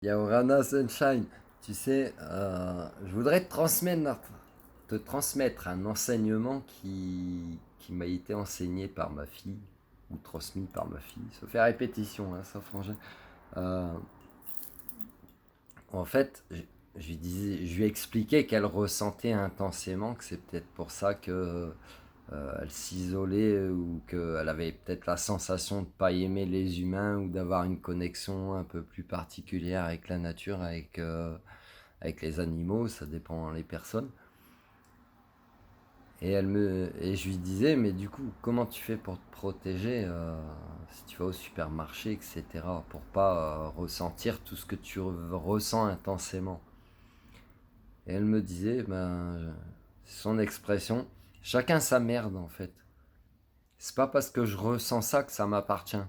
Yaorana Sunshine, tu sais, je voudrais te transmettre un enseignement qui m'a été enseigné par ma fille, ou transmis par ma fille. Ça fait répétition, hein, ça, frangin. Euh, En fait, je lui ai expliqué qu'elle ressentait intensément, que c'est peut-être pour ça que elle s'isolait ou qu'elle avait peut-être la sensation de ne pas aimer les humains ou d'avoir une connexion un peu plus particulière avec la nature, avec les animaux, ça dépend des personnes. Et je lui disais, mais du coup, comment tu fais pour te protéger si tu vas au supermarché, etc., pour pas ressentir tout ce que tu ressens intensément. Et elle me disait, c'est son expression, chacun sa merde en fait. C'est pas parce que je ressens ça que ça m'appartient.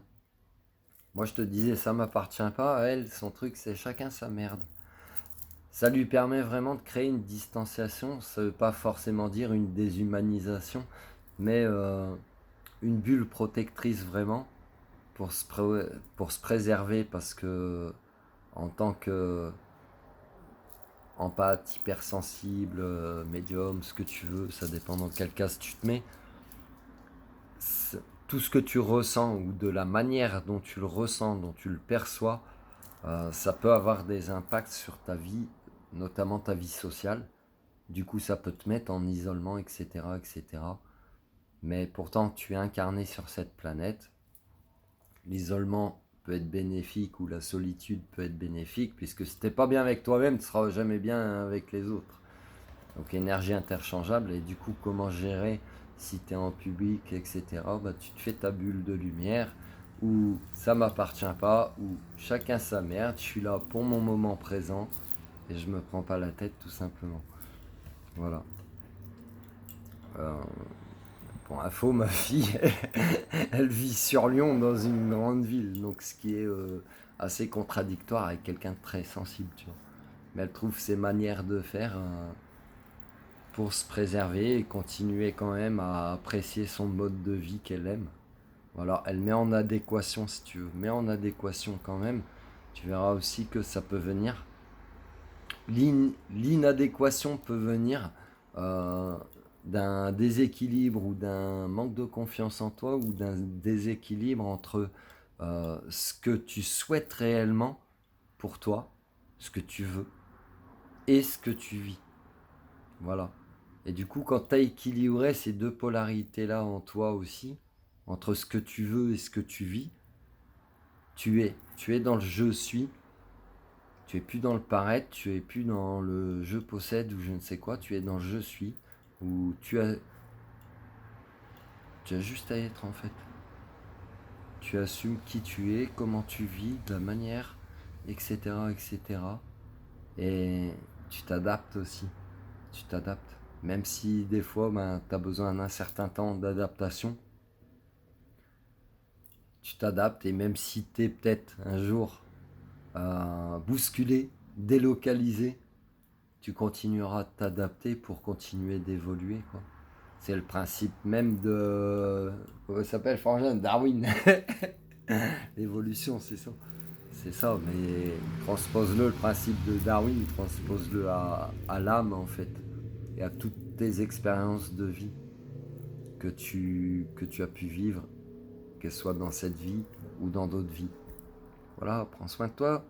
Moi je te disais, ça m'appartient pas, à elle, son truc c'est chacun sa merde. Ça lui permet vraiment de créer une distanciation, ça veut pas forcément dire une déshumanisation, mais une bulle protectrice vraiment pour se préserver parce que en tant que empathe, hypersensible, médium, ce que tu veux, ça dépend dans quel cas tu te mets. Tout ce que tu ressens ou de la manière dont tu le ressens, dont tu le perçois, ça peut avoir des impacts sur ta vie, notamment ta vie sociale. Du coup, ça peut te mettre en isolement, etc., etc. Mais pourtant, tu es incarné sur cette planète. L'isolement peut être bénéfique ou la solitude peut être bénéfique, puisque si t'es pas bien avec toi-même, tu seras jamais bien avec les autres. Donc énergie interchangeable, et du coup comment gérer si tu es en public, etc. Tu te fais ta bulle de lumière, où ça m'appartient pas, où chacun sa merde, je suis là pour mon moment présent, et je me prends pas la tête tout simplement. Voilà. Euh, pour info, ma fille, elle vit sur Lyon dans une grande ville, donc ce qui est assez contradictoire avec quelqu'un de très sensible, tu vois. Mais elle trouve ses manières de faire pour se préserver et continuer quand même à apprécier son mode de vie qu'elle aime. Voilà, elle met en adéquation, si tu veux, met en adéquation quand même. Tu verras aussi que ça peut venir. L'inadéquation peut venir euh, d'un déséquilibre ou d'un manque de confiance en toi ou d'un déséquilibre entre ce que tu souhaites réellement pour toi, ce que tu veux, et ce que tu vis. Voilà. Et du coup, quand tu as équilibré ces deux polarités-là en toi aussi, entre ce que tu veux et ce que tu vis, tu es dans le je suis, tu es plus dans le paraître, tu es plus dans le je possède ou je ne sais quoi, tu es dans le je suis, où tu as juste à être en fait. Tu assumes qui tu es, comment tu vis, de la manière, etc., etc. Et tu t'adaptes aussi. Tu t'adaptes. Même si des fois, tu as besoin d'un certain temps d'adaptation, tu t'adaptes et même si tu es peut-être un jour bousculé, délocalisé, tu continueras de t'adapter pour continuer d'évoluer, quoi. C'est le principe même de... Comment ça s'appelle, Frangin? Darwin. L'évolution, c'est ça. C'est ça, mais transpose-le, le principe de Darwin, transpose-le à l'âme, en fait. Et à toutes tes expériences de vie que tu as pu vivre, qu'elles soient dans cette vie ou dans d'autres vies. Voilà, prends soin de toi.